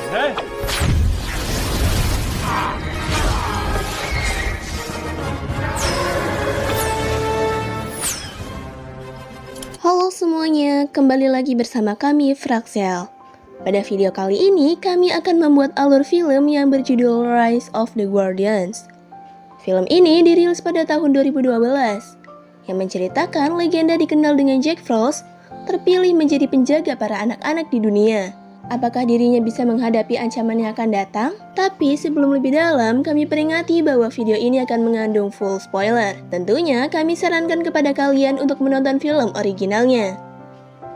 eh? Halo semuanya, kembali lagi bersama kami Fraxel. Pada video kali ini, kami akan membuat alur film yang berjudul Rise of the Guardians. Film ini dirilis pada tahun 2012, yang menceritakan legenda dikenal dengan Jack Frost, terpilih menjadi penjaga para anak-anak di dunia. Apakah dirinya bisa menghadapi ancaman yang akan datang? Tapi sebelum lebih dalam, kami peringati bahwa video ini akan mengandung full spoiler. Tentunya, kami sarankan kepada kalian untuk menonton film originalnya.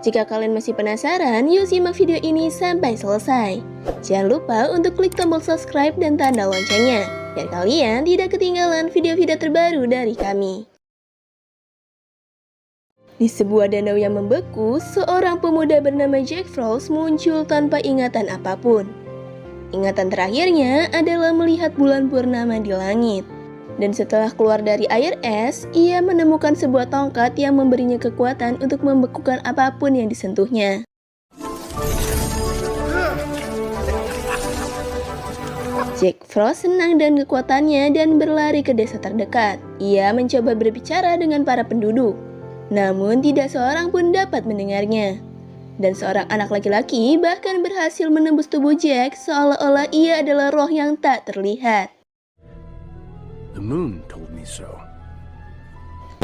Jika kalian masih penasaran, yuk simak video ini sampai selesai. Jangan lupa untuk klik tombol subscribe dan tanda loncengnya, biar kalian tidak ketinggalan video-video terbaru dari kami. Di sebuah danau yang membeku, seorang pemuda bernama Jack Frost muncul tanpa ingatan apapun. Ingatan terakhirnya adalah melihat bulan purnama di langit. Dan setelah keluar dari air es, ia menemukan sebuah tongkat yang memberinya kekuatan untuk membekukan apapun yang disentuhnya. Jack Frost senang dengan kekuatannya dan berlari ke desa terdekat. Ia mencoba berbicara dengan para penduduk, namun tidak seorang pun dapat mendengarnya. Dan seorang anak laki-laki bahkan berhasil menembus tubuh Jack seolah-olah ia adalah roh yang tak terlihat. The moon told me so.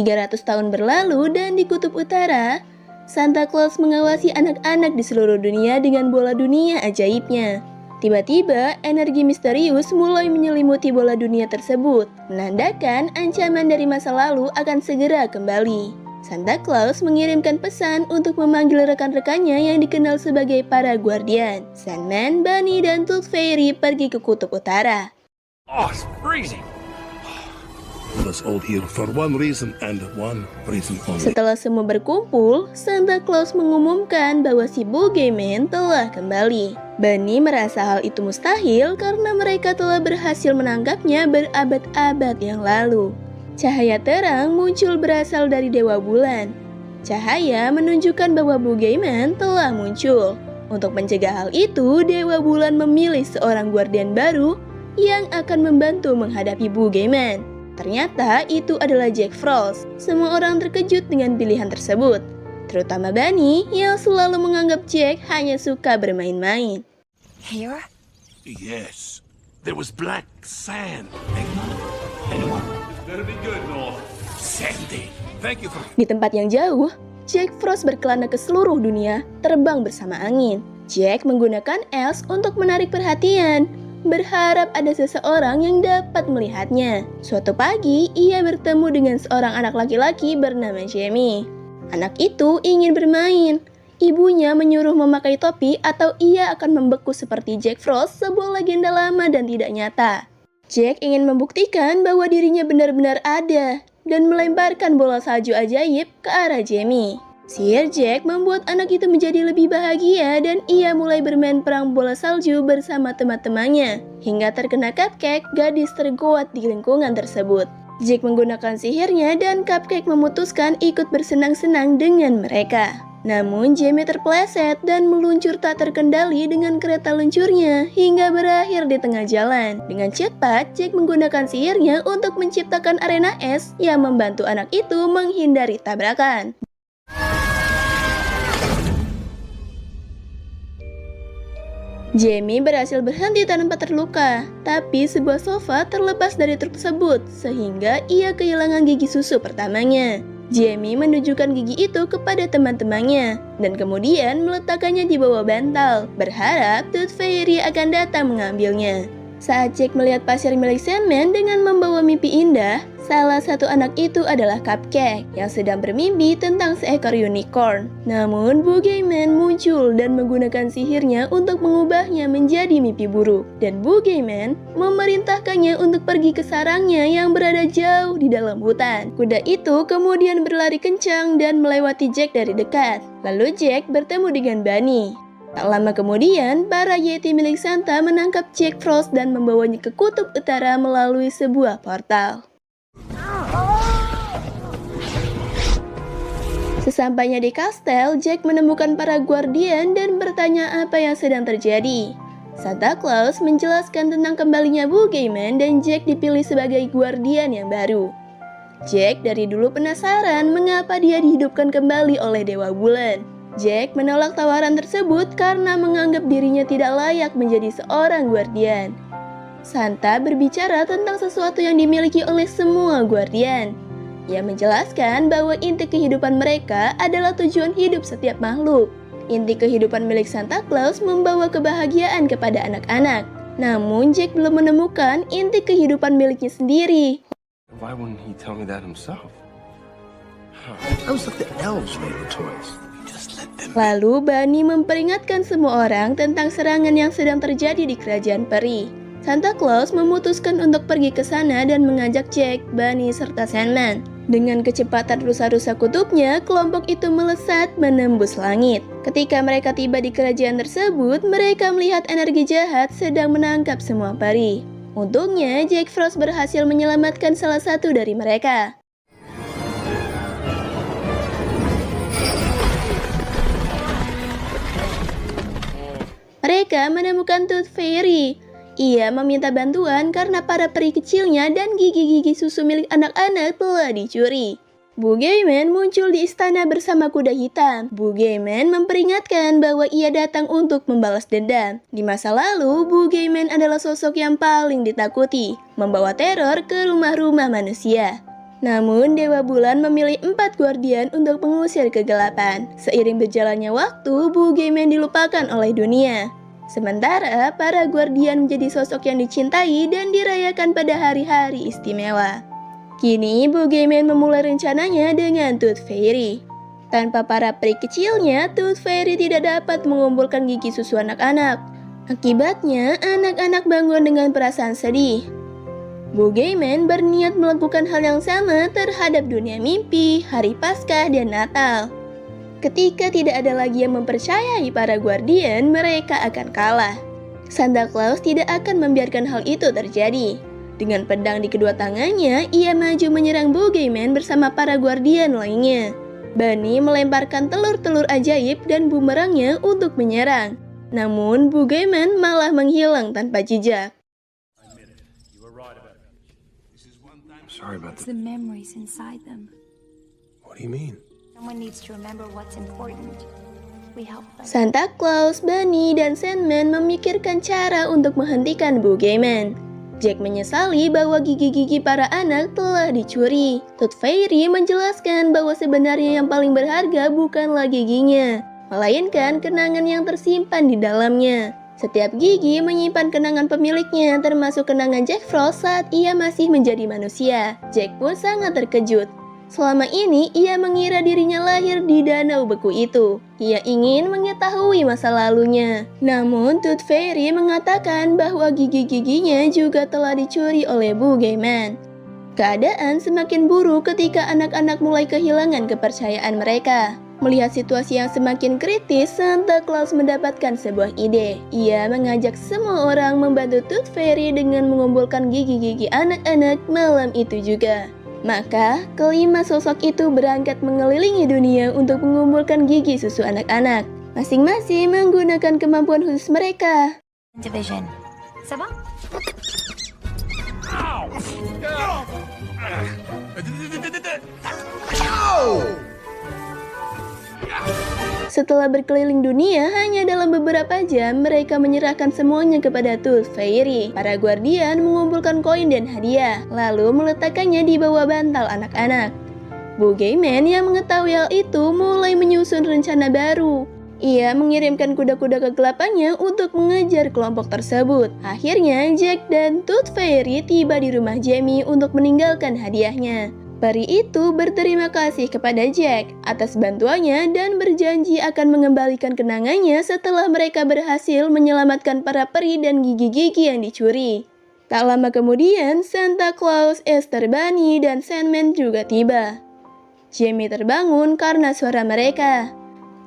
300 tahun berlalu dan di kutub utara, Santa Claus mengawasi anak-anak di seluruh dunia dengan bola dunia ajaibnya. Tiba-tiba, energi misterius mulai menyelimuti bola dunia tersebut, menandakan ancaman dari masa lalu akan segera kembali. Santa Claus mengirimkan pesan untuk memanggil rekan-rekannya yang dikenal sebagai para Guardian. Sandman, Bunny, dan Tooth Fairy pergi ke kutub utara. Oh, it's freezing. Let us all here for one reason and one reason only. Setelah semua berkumpul, Santa Claus mengumumkan bahwa si Boogeyman telah kembali. Bunny merasa hal itu mustahil karena mereka telah berhasil menangkapnya berabad-abad yang lalu. Cahaya terang muncul berasal dari Dewa Bulan. Cahaya menunjukkan bahwa Boogeyman telah muncul. Untuk mencegah hal itu, Dewa Bulan memilih seorang guardian baru yang akan membantu menghadapi Boogeyman. Ternyata itu adalah Jack Frost. Semua orang terkejut dengan pilihan tersebut, terutama Bunny yang selalu menganggap Jack hanya suka bermain-main. Here? Yes, there was black sand. Better be good, Noel. Sandy. Thank you for... Di tempat yang jauh, Jack Frost berkelana ke seluruh dunia, terbang bersama angin. Jack menggunakan es untuk menarik perhatian, berharap ada seseorang yang dapat melihatnya. Suatu pagi, ia bertemu dengan seorang anak laki-laki bernama Jamie. Anak itu ingin bermain. Ibunya menyuruh memakai topi atau ia akan membeku seperti Jack Frost, sebuah legenda lama dan tidak nyata. Jack ingin membuktikan bahwa dirinya benar-benar ada dan melemparkan bola salju ajaib ke arah Jamie. Sihir Jack membuat anak itu menjadi lebih bahagia dan ia mulai bermain perang bola salju bersama teman-temannya hingga terkena Cupcake, gadis terkuat di lingkungan tersebut. Jack menggunakan sihirnya dan Cupcake memutuskan ikut bersenang-senang dengan mereka. Namun Jamie terpeleset dan meluncur tak terkendali dengan kereta luncurnya hingga berakhir di tengah jalan. Dengan cepat, Jack menggunakan sihirnya untuk menciptakan arena es yang membantu anak itu menghindari tabrakan. Jamie berhasil berhenti tanpa terluka, tapi sebuah sofa terlepas dari truk tersebut sehingga ia kehilangan gigi susu pertamanya. Jamie menunjukkan gigi itu kepada teman-temannya dan kemudian meletakkannya di bawah bantal, berharap Tooth Fairy akan datang mengambilnya. Saat Jack melihat pasir milik Sandman dengan membawa mimpi indah, salah satu anak itu adalah Cupcake yang sedang bermimpi tentang seekor unicorn. Namun Boogeyman muncul dan menggunakan sihirnya untuk mengubahnya menjadi mimpi buruk. Dan Boogeyman memerintahkannya untuk pergi ke sarangnya yang berada jauh di dalam hutan. Kuda itu kemudian berlari kencang dan melewati Jack dari dekat. Lalu Jack bertemu dengan Bunny. Tak lama kemudian, para Yeti milik Santa menangkap Jack Frost dan membawanya ke kutub utara melalui sebuah portal. Sesampainya di kastel, Jack menemukan para Guardian dan bertanya apa yang sedang terjadi. Santa Claus menjelaskan tentang kembalinya Boogeyman dan Jack dipilih sebagai guardian yang baru. Jack dari dulu penasaran mengapa dia dihidupkan kembali oleh Dewa Bulan. Jack menolak tawaran tersebut karena menganggap dirinya tidak layak menjadi seorang guardian. Santa berbicara tentang sesuatu yang dimiliki oleh semua guardian. Ia menjelaskan bahwa inti kehidupan mereka adalah tujuan hidup setiap makhluk. Inti kehidupan milik Santa Claus membawa kebahagiaan kepada anak-anak. Namun Jack belum menemukan inti kehidupan miliknya sendiri. Why wouldn't he tell me that himself? I was like the elves made the toys. Just let them. Lalu Bunny memperingatkan semua orang tentang serangan yang sedang terjadi di kerajaan peri. Santa Claus memutuskan untuk pergi ke sana dan mengajak Jack, Bunny, serta Sandman. Dengan kecepatan rusa-rusa kutubnya, kelompok itu melesat menembus langit. Ketika mereka tiba di kerajaan tersebut, mereka melihat energi jahat sedang menangkap semua peri. Untungnya, Jack Frost berhasil menyelamatkan salah satu dari mereka. Mereka menemukan Tooth Fairy. Ia meminta bantuan karena para peri kecilnya dan gigi-gigi susu milik anak-anak telah dicuri. Boogeyman muncul di istana bersama kuda hitam. Boogeyman memperingatkan bahwa ia datang untuk membalas dendam. Di masa lalu, Boogeyman adalah sosok yang paling ditakuti, membawa teror ke rumah-rumah manusia. Namun, Dewa Bulan memilih 4 guardian untuk mengusir kegelapan. Seiring berjalannya waktu, Boogeyman dilupakan oleh dunia. Sementara, para guardian menjadi sosok yang dicintai dan dirayakan pada hari-hari istimewa. Kini, Boogeyman memulai rencananya dengan Tooth Fairy. Tanpa para peri kecilnya, Tooth Fairy tidak dapat mengumpulkan gigi susu anak-anak. Akibatnya, anak-anak bangun dengan perasaan sedih. Boogeyman berniat melakukan hal yang sama terhadap dunia mimpi, hari Paskah, dan Natal. Ketika tidak ada lagi yang mempercayai para guardian, mereka akan kalah. Santa Claus tidak akan membiarkan hal itu terjadi. Dengan pedang di kedua tangannya, ia maju menyerang Boogeyman bersama para guardian lainnya. Bunny melemparkan telur-telur ajaib dan bumerangnya untuk menyerang. Namun, Boogeyman malah menghilang tanpa jejak. Sorry about It's that. the memories inside them. What do you mean? Someone needs to remember what's important. We help them. Santa Claus, Bunny, dan Sandman memikirkan cara untuk menghentikan Boogeyman. Jack menyesali bahwa gigi-gigi para anak telah dicuri. Tooth Fairy menjelaskan bahwa sebenarnya yang paling berharga bukanlah giginya, melainkan kenangan yang tersimpan di dalamnya. Setiap gigi menyimpan kenangan pemiliknya, termasuk kenangan Jack Frost saat ia masih menjadi manusia. Jack pun sangat terkejut. Selama ini, ia mengira dirinya lahir di danau beku itu. Ia ingin mengetahui masa lalunya. Namun, Tooth Fairy mengatakan bahwa gigi-giginya juga telah dicuri oleh Boogeyman. Keadaan semakin buruk ketika anak-anak mulai kehilangan kepercayaan mereka. Melihat situasi yang semakin kritis, Santa Claus mendapatkan sebuah ide. Ia mengajak semua orang membantu Tooth Fairy dengan mengumpulkan gigi-gigi anak-anak malam itu juga. Maka, kelima sosok itu berangkat mengelilingi dunia untuk mengumpulkan gigi susu anak-anak. Masing-masing menggunakan kemampuan khusus mereka. Division. Ça va? Setelah berkeliling dunia, hanya dalam beberapa jam mereka menyerahkan semuanya kepada Tooth Fairy. Para guardian mengumpulkan koin dan hadiah, lalu meletakkannya di bawah bantal anak-anak. Boogeyman yang mengetahui hal itu mulai menyusun rencana baru. Ia mengirimkan kuda-kuda kegelapannya untuk mengejar kelompok tersebut. Akhirnya, Jack dan Tooth Fairy tiba di rumah Jamie untuk meninggalkan hadiahnya. Peri itu berterima kasih kepada Jack atas bantuannya dan berjanji akan mengembalikan kenangannya setelah mereka berhasil menyelamatkan para peri dan gigi-gigi yang dicuri. Tak lama kemudian, Santa Claus, Easter Bunny, dan Sandman juga tiba. Jamie terbangun karena suara mereka.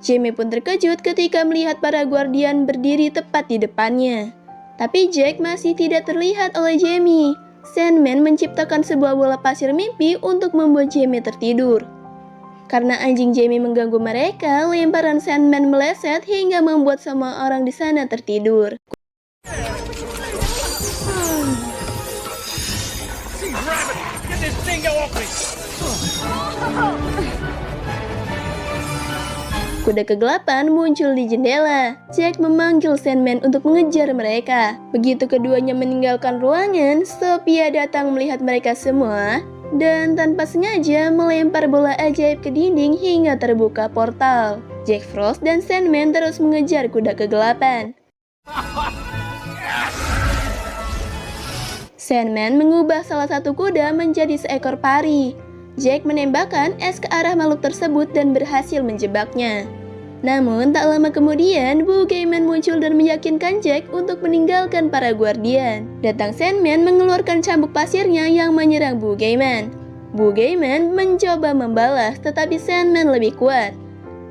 Jamie pun terkejut ketika melihat para guardian berdiri tepat di depannya. Tapi Jack masih tidak terlihat oleh Jamie. Sandman menciptakan sebuah bola pasir mimpi untuk membuat Jamie tertidur. Karena anjing Jamie mengganggu mereka, lemparan Sandman meleset hingga membuat semua orang di sana tertidur. Kuda kegelapan muncul di jendela. Jack memanggil Sandman untuk mengejar mereka. Begitu keduanya meninggalkan ruangan, Sophia datang melihat mereka semua dan tanpa sengaja melempar bola ajaib ke dinding hingga terbuka portal. Jack Frost dan Sandman terus mengejar kuda kegelapan. Sandman mengubah salah satu kuda menjadi seekor pari. Jack menembakkan es ke arah makhluk tersebut dan berhasil menjebaknya. Namun tak lama kemudian, Boogeyman muncul dan meyakinkan Jack untuk meninggalkan para guardian. Datang Sandman mengeluarkan cambuk pasirnya yang menyerang Boogeyman. Boogeyman mencoba membalas, tetapi Sandman lebih kuat.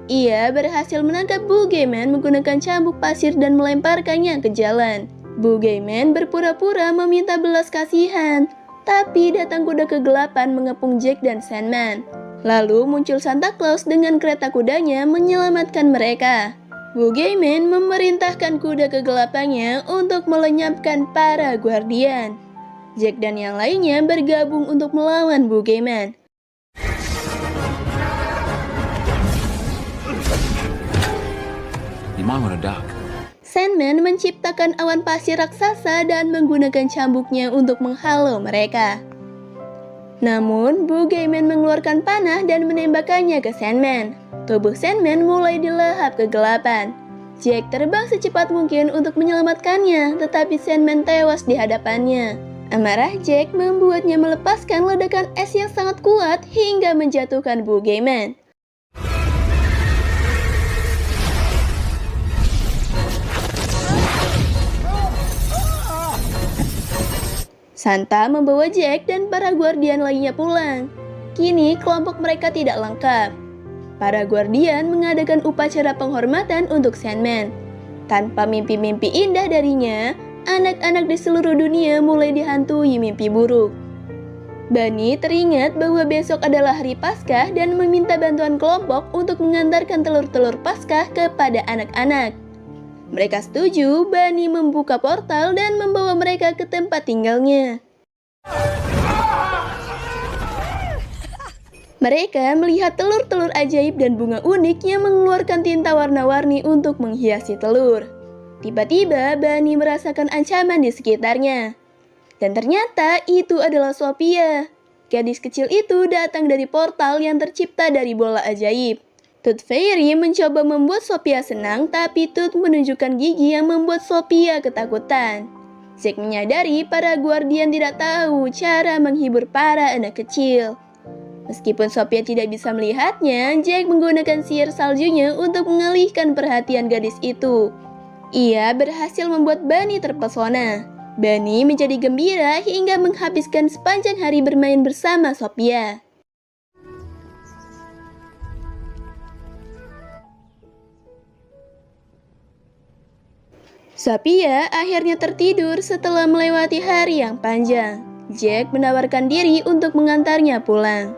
Ia berhasil menangkap Boogeyman menggunakan cambuk pasir dan melemparkannya ke jalan. Boogeyman berpura-pura meminta belas kasihan, tapi datang kuda kegelapan mengepung Jack dan Sandman. Lalu muncul Santa Claus dengan kereta kudanya menyelamatkan mereka. Boogeyman memerintahkan kuda kegelapannya untuk melenyapkan para guardian. Jack dan yang lainnya bergabung untuk melawan Boogeyman. You might want to duck. Sandman menciptakan awan pasir raksasa dan menggunakan cambuknya untuk menghalau mereka. Namun, Boogeyman mengeluarkan panah dan menembakkannya ke Sandman. Tubuh Sandman mulai dilahap kegelapan. Jack terbang secepat mungkin untuk menyelamatkannya, tetapi Sandman tewas di hadapannya. Amarah Jack membuatnya melepaskan ledakan es yang sangat kuat hingga menjatuhkan Boogeyman. Santa membawa Jack dan para guardian lainnya pulang. Kini kelompok mereka tidak lengkap. Para guardian mengadakan upacara penghormatan untuk Sandman. Tanpa mimpi-mimpi indah darinya, anak-anak di seluruh dunia mulai dihantui mimpi buruk. Bunny teringat bahwa besok adalah hari Paskah dan meminta bantuan kelompok untuk mengantarkan telur-telur Paskah kepada anak-anak. Mereka setuju. Bunny membuka portal dan membawa mereka ke tempat tinggalnya. Mereka melihat telur-telur ajaib dan bunga unik yang mengeluarkan tinta warna-warni untuk menghiasi telur. Tiba-tiba Bunny merasakan ancaman di sekitarnya. Dan ternyata itu adalah Sophia. Gadis kecil itu datang dari portal yang tercipta dari bola ajaib. Tooth Fairy mencoba membuat Sophia senang, tapi Tooth menunjukkan gigi yang membuat Sophia ketakutan. Jack menyadari para guardian tidak tahu cara menghibur para anak kecil. Meskipun Sophia tidak bisa melihatnya, Jack menggunakan sihir saljunya untuk mengalihkan perhatian gadis itu. Ia berhasil membuat Bunny terpesona. Bunny menjadi gembira hingga menghabiskan sepanjang hari bermain bersama Sophia. Sophia akhirnya tertidur setelah melewati hari yang panjang. Jack menawarkan diri untuk mengantarnya pulang.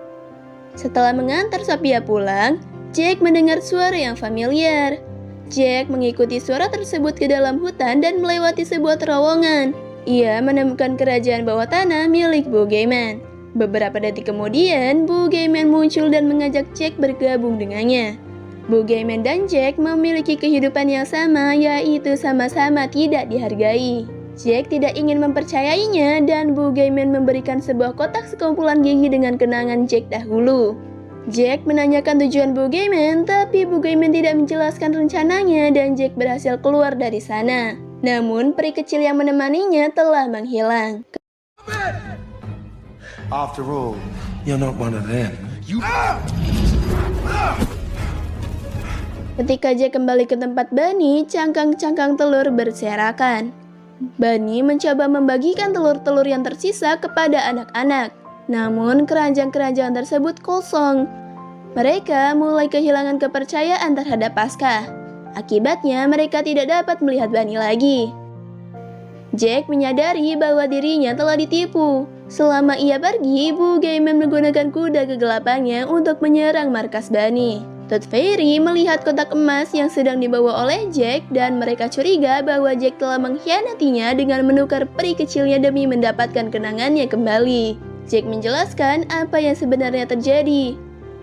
Setelah mengantar Sophia pulang, Jack mendengar suara yang familiar. Jack mengikuti suara tersebut ke dalam hutan dan melewati sebuah terowongan. Ia menemukan kerajaan bawah tanah milik Boogeyman. Beberapa detik kemudian, Boogeyman muncul dan mengajak Jack bergabung dengannya. Boogeyman dan Jack memiliki kehidupan yang sama, yaitu sama-sama tidak dihargai. Jack tidak ingin mempercayainya dan Boogeyman memberikan sebuah kotak sekumpulan gigi dengan kenangan Jack dahulu. Jack menanyakan tujuan Boogeyman, tapi Boogeyman tidak menjelaskan rencananya dan Jack berhasil keluar dari sana. Namun, peri kecil yang menemaninya telah menghilang. After all, you're not one of them. Ketika Jack kembali ke tempat Bunny, cangkang-cangkang telur berserakan. Bunny mencoba membagikan telur-telur yang tersisa kepada anak-anak. Namun, keranjang-keranjang tersebut kosong. Mereka mulai kehilangan kepercayaan terhadap Paskah. Akibatnya, mereka tidak dapat melihat Bunny lagi. Jack menyadari bahwa dirinya telah ditipu. Selama ia pergi, Boogeyman menggunakan kuda kegelapannya untuk menyerang markas Bunny. Tooth Fairy melihat kotak emas yang sedang dibawa oleh Jack dan mereka curiga bahwa Jack telah mengkhianatinya dengan menukar peri kecilnya demi mendapatkan kenangannya kembali. Jack menjelaskan apa yang sebenarnya terjadi.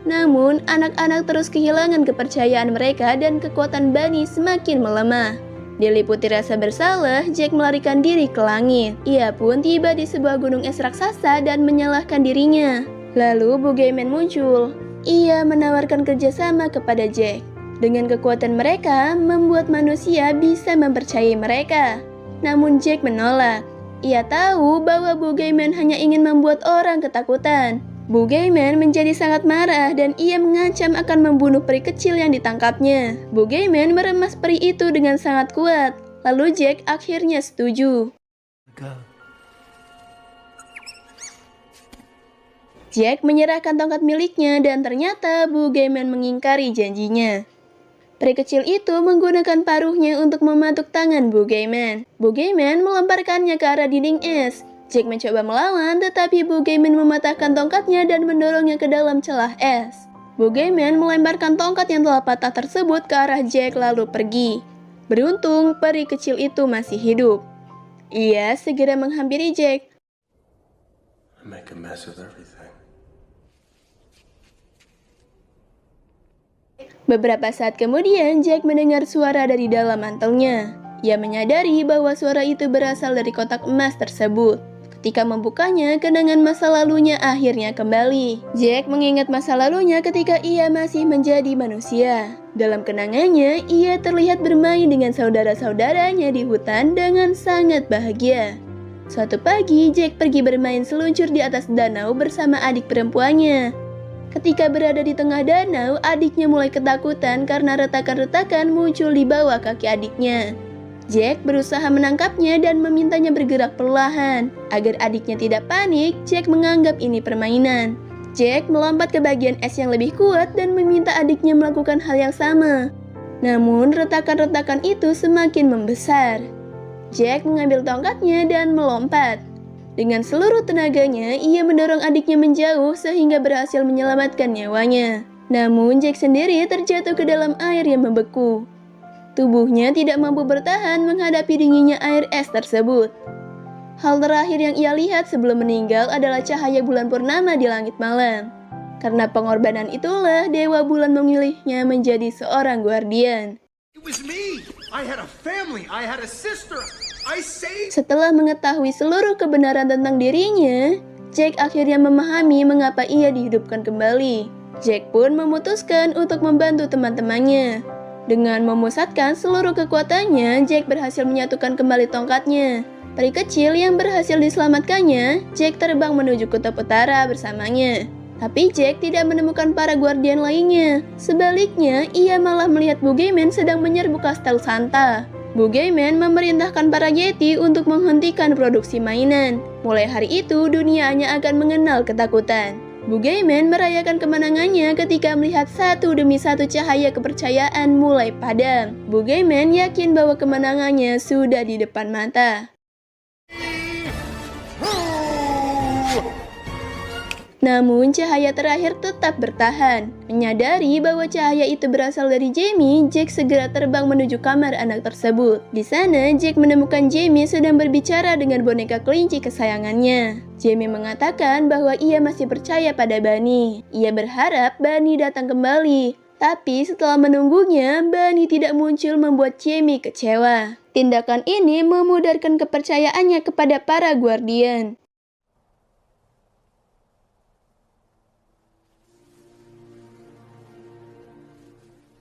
Namun, anak-anak terus kehilangan kepercayaan mereka dan kekuatan Bunny semakin melemah. Diliputi rasa bersalah, Jack melarikan diri ke langit. Ia pun tiba di sebuah gunung es raksasa dan menyalahkan dirinya. Lalu Boogeyman muncul. Ia menawarkan kerjasama kepada Jack. Dengan kekuatan mereka, membuat manusia bisa mempercayai mereka. Namun Jack menolak. Ia tahu bahwa Boogeyman hanya ingin membuat orang ketakutan. Boogeyman menjadi sangat marah dan ia mengancam akan membunuh peri kecil yang ditangkapnya. Boogeyman meremas peri itu dengan sangat kuat. Lalu Jack akhirnya setuju. Jack menyerahkan tongkat miliknya dan ternyata Boogeyman mengingkari janjinya. Peri kecil itu menggunakan paruhnya untuk mematuk tangan Boogeyman. Boogeyman melemparkannya ke arah dinding es. Jack mencoba melawan, tetapi Boogeyman mematahkan tongkatnya dan mendorongnya ke dalam celah es. Boogeyman melemparkan tongkat yang telah patah tersebut ke arah Jack lalu pergi. Beruntung, peri kecil itu masih hidup. Ia segera menghampiri Jack. I make a mess of everything. Beberapa saat kemudian, Jack mendengar suara dari dalam mantelnya. Ia menyadari bahwa suara itu berasal dari kotak emas tersebut. Ketika membukanya, kenangan masa lalunya akhirnya kembali. Jack mengingat masa lalunya ketika ia masih menjadi manusia. Dalam kenangannya, ia terlihat bermain dengan saudara-saudaranya di hutan dengan sangat bahagia. Suatu pagi, Jack pergi bermain seluncur di atas danau bersama adik perempuannya. Ketika berada di tengah danau, adiknya mulai ketakutan karena retakan-retakan muncul di bawah kaki adiknya. Jack berusaha menangkapnya dan memintanya bergerak perlahan. Agar adiknya tidak panik, Jack menganggap ini permainan. Jack melompat ke bagian es yang lebih kuat dan meminta adiknya melakukan hal yang sama. Namun, retakan-retakan itu semakin membesar. Jack mengambil tongkatnya dan melompat. Dengan seluruh tenaganya, ia mendorong adiknya menjauh sehingga berhasil menyelamatkan nyawanya. Namun, Jack sendiri terjatuh ke dalam air yang membeku. Tubuhnya tidak mampu bertahan menghadapi dinginnya air es tersebut. Hal terakhir yang ia lihat sebelum meninggal adalah cahaya bulan purnama di langit malam. Karena pengorbanan itulah Dewa Bulan memilihnya menjadi seorang guardian. It was me. I had a family. I had a sister. I saved. Setelah mengetahui seluruh kebenaran tentang dirinya, Jack akhirnya memahami mengapa ia dihidupkan kembali. Jack pun memutuskan untuk membantu teman-temannya. Dengan memusatkan seluruh kekuatannya, Jack berhasil menyatukan kembali tongkatnya. Peri kecil yang berhasil diselamatkannya, Jack terbang menuju kutub utara bersamanya. Tapi Jack tidak menemukan para guardian lainnya. Sebaliknya, ia malah melihat Boogeyman sedang menyerbu kastel Santa. Boogeyman memerintahkan para Yeti untuk menghentikan produksi mainan. Mulai hari itu, dunia hanya akan mengenal ketakutan. Boogeyman merayakan kemenangannya ketika melihat satu demi satu cahaya kepercayaan mulai padam. Boogeyman yakin bahwa kemenangannya sudah di depan mata. Namun cahaya terakhir tetap bertahan. Menyadari bahwa cahaya itu berasal dari Jamie, Jack segera terbang menuju kamar anak tersebut. Di sana, Jack menemukan Jamie sedang berbicara dengan boneka kelinci kesayangannya. Jamie mengatakan bahwa ia masih percaya pada Bunny. Ia berharap Bunny datang kembali. Tapi setelah menunggunya, Bunny tidak muncul membuat Jamie kecewa. Tindakan ini memudarkan kepercayaannya kepada para guardian.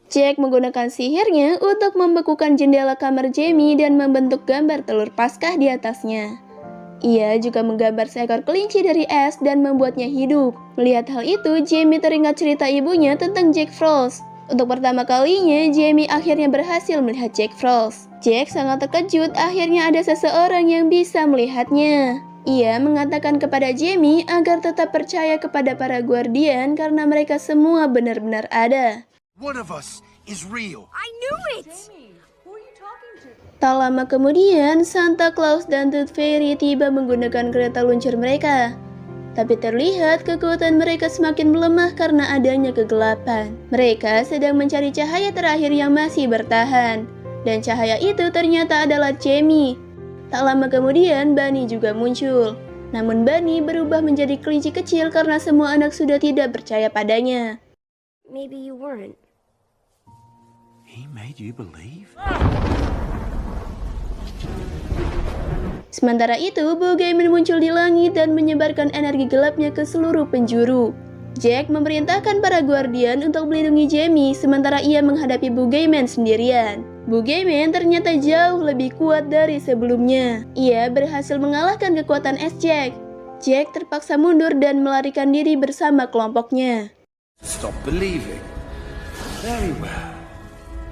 Jack menggunakan sihirnya untuk membekukan jendela kamar Jamie dan membentuk gambar telur Paskah di atasnya. Ia juga menggambar seekor kelinci dari es dan membuatnya hidup. Melihat hal itu, Jamie teringat cerita ibunya tentang Jack Frost. Untuk pertama kalinya, Jamie akhirnya berhasil melihat Jack Frost. Jack sangat terkejut akhirnya ada seseorang yang bisa melihatnya. Ia mengatakan kepada Jamie agar tetap percaya kepada para guardian karena mereka semua benar-benar ada. One of us is real. I knew it! Tak lama kemudian, Santa Claus dan Tooth Fairy tiba menggunakan kereta luncur mereka. Tapi terlihat kekuatan mereka semakin melemah karena adanya kegelapan. Mereka sedang mencari cahaya terakhir yang masih bertahan. Dan cahaya itu ternyata adalah Jamie. Tak lama kemudian, Bunny juga muncul. Namun Bunny berubah menjadi kelinci kecil karena semua anak sudah tidak percaya padanya. Maybe you weren't. He made you believe? Sementara itu, Boogeyman muncul di langit dan menyebarkan energi gelapnya ke seluruh penjuru. Jack memerintahkan para Guardian untuk melindungi Jamie sementara ia menghadapi Boogeyman sendirian. Boogeyman ternyata jauh lebih kuat dari sebelumnya. Ia berhasil mengalahkan kekuatan es Jack. Jack terpaksa mundur dan melarikan diri bersama kelompoknya. Stop believing. Very well.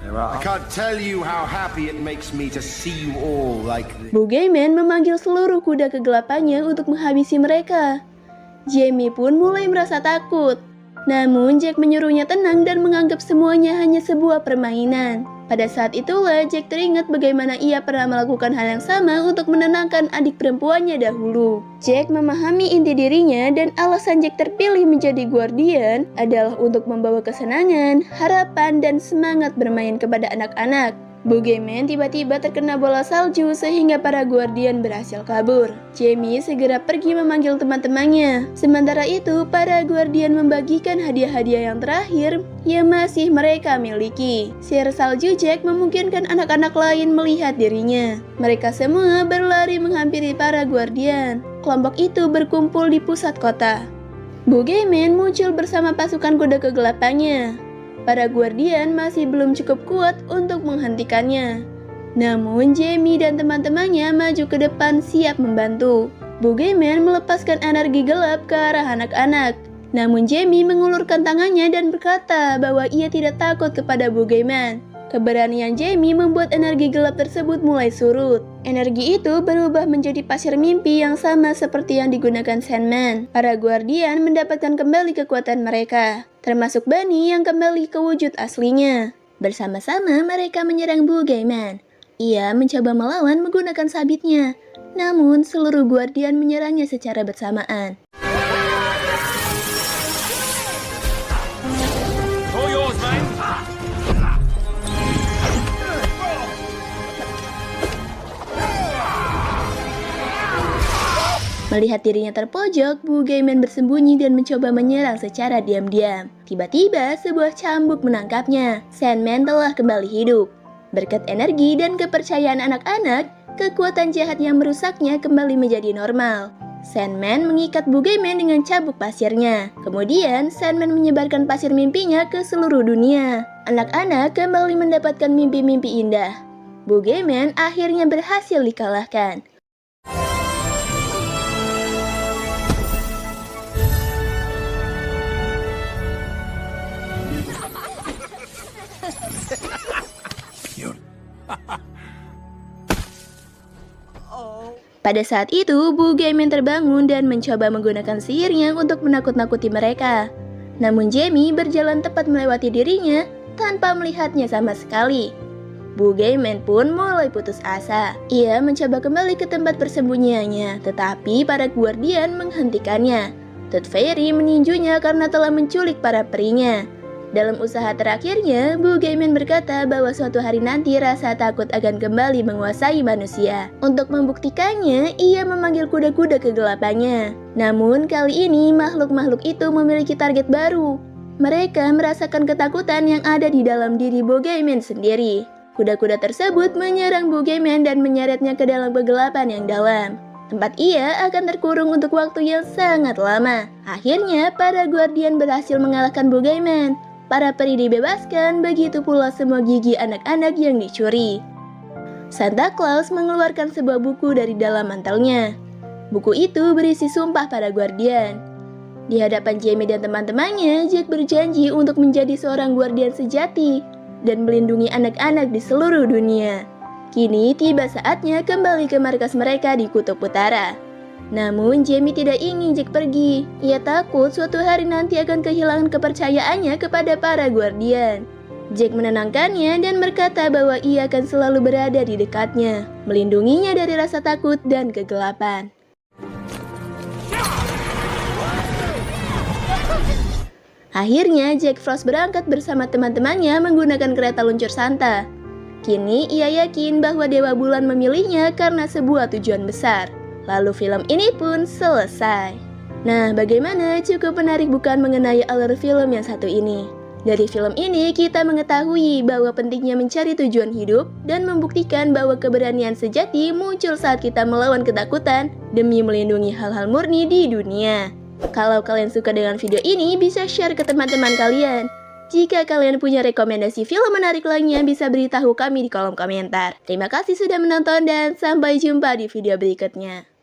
I can't tell you how happy it makes me to see you all like this. Boogeyman memanggil seluruh kuda kegelapannya untuk menghabisi mereka. Jamie pun mulai merasa takut. Namun Jack menyuruhnya tenang dan menganggap semuanya hanya sebuah permainan. Pada saat itulah Jack teringat bagaimana ia pernah melakukan hal yang sama untuk menenangkan adik perempuannya dahulu. Jack memahami inti dirinya dan alasan Jack terpilih menjadi Guardian adalah untuk membawa kesenangan, harapan, dan semangat bermain kepada anak-anak. Boogeyman tiba-tiba terkena bola salju sehingga para Guardian berhasil kabur. Jamie segera pergi memanggil teman-temannya. Sementara itu, para Guardian membagikan hadiah-hadiah yang terakhir yang masih mereka miliki. Sihir salju Jack memungkinkan anak-anak lain melihat dirinya. Mereka semua berlari menghampiri para Guardian. Kelompok itu berkumpul di pusat kota. Boogeyman muncul bersama pasukan kuda kegelapannya. Para Guardian masih belum cukup kuat untuk menghentikannya. Namun Jamie dan teman-temannya maju ke depan siap membantu. Boogeyman melepaskan energi gelap ke arah anak-anak. Namun Jamie mengulurkan tangannya dan berkata bahwa ia tidak takut kepada Boogeyman. Keberanian Jamie membuat energi gelap tersebut mulai surut. Energi itu berubah menjadi pasir mimpi yang sama seperti yang digunakan Sandman. Para Guardian mendapatkan kembali kekuatan mereka, termasuk Bunny yang kembali ke wujud aslinya. Bersama-sama mereka menyerang Boogeyman. Ia mencoba melawan menggunakan sabitnya, namun seluruh Guardian menyerangnya secara bersamaan. Melihat dirinya terpojok, Boogeyman bersembunyi dan mencoba menyerang secara diam-diam. Tiba-tiba, sebuah cambuk menangkapnya. Sandman telah kembali hidup. Berkat energi dan kepercayaan anak-anak, kekuatan jahat yang merusaknya kembali menjadi normal. Sandman mengikat Boogeyman dengan cambuk pasirnya. Kemudian, Sandman menyebarkan pasir mimpinya ke seluruh dunia. Anak-anak kembali mendapatkan mimpi-mimpi indah. Boogeyman akhirnya berhasil dikalahkan. Pada saat itu, Boogeyman terbangun dan mencoba menggunakan sihirnya untuk menakut-nakuti mereka. Namun Jamie berjalan tepat melewati dirinya tanpa melihatnya sama sekali. Boogeyman pun mulai putus asa. Ia mencoba kembali ke tempat persembunyiannya, tetapi para Guardian menghentikannya. Tooth Fairy meninjunya karena telah menculik para perinya. Dalam usaha terakhirnya, Boogeyman berkata bahwa suatu hari nanti rasa takut akan kembali menguasai manusia. Untuk membuktikannya, ia memanggil kuda-kuda kegelapannya. Namun kali ini makhluk-makhluk itu memiliki target baru. Mereka merasakan ketakutan yang ada di dalam diri Boogeyman sendiri. Kuda-kuda tersebut menyerang Boogeyman dan menyeretnya ke dalam kegelapan yang dalam. Tempat ia akan terkurung untuk waktu yang sangat lama. Akhirnya, para Guardian berhasil mengalahkan Boogeyman. Para peri dibebaskan, begitu pula semua gigi anak-anak yang dicuri. Santa Claus mengeluarkan sebuah buku dari dalam mantelnya. Buku itu berisi sumpah para Guardian. Di hadapan Jamie dan teman-temannya, Jack berjanji untuk menjadi seorang Guardian sejati dan melindungi anak-anak di seluruh dunia. Kini tiba saatnya kembali ke markas mereka di Kutub Utara. Namun Jamie tidak ingin Jack pergi. Ia takut suatu hari nanti akan kehilangan kepercayaannya kepada para Guardian. Jack menenangkannya dan berkata bahwa ia akan selalu berada di dekatnya, melindunginya dari rasa takut dan kegelapan. Akhirnya Jack Frost berangkat bersama teman-temannya menggunakan kereta luncur Santa. Kini ia yakin bahwa Dewa Bulan memilihnya karena sebuah tujuan besar. Lalu film ini pun selesai. Nah, bagaimana, cukup menarik bukan mengenai alur film yang satu ini? Dari film ini kita mengetahui bahwa pentingnya mencari tujuan hidup dan membuktikan bahwa keberanian sejati muncul saat kita melawan ketakutan demi melindungi hal-hal murni di dunia. Kalau kalian suka dengan video ini, bisa share ke teman-teman kalian. Jika kalian punya rekomendasi film menarik lainnya, bisa beritahu kami di kolom komentar. Terima kasih sudah menonton dan sampai jumpa di video berikutnya.